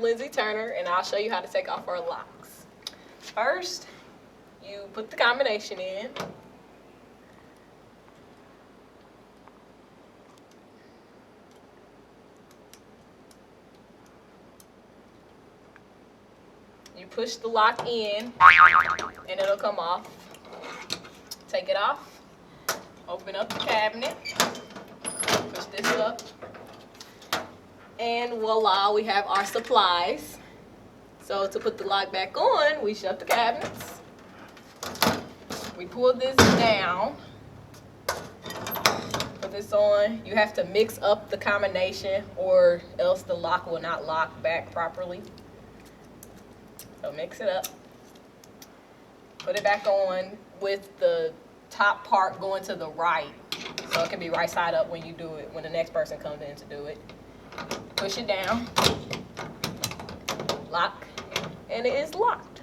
Lindsay Turner, and I'll show you how to take off our locks. First, you put the combination in. You push the lock in, and it'll come off. Take it off. Open up the cabinet. Push this up. And voila, we have our supplies. So to put the lock back on, we shut the cabinets. We pull this down. Put this on. You have to mix up the combination or else the lock will not lock back properly. So mix it up. Put it back on with the top part going to the right. So it can be right side up when you do it, when the next person comes in to do it. Push it down. Lock. And it is locked.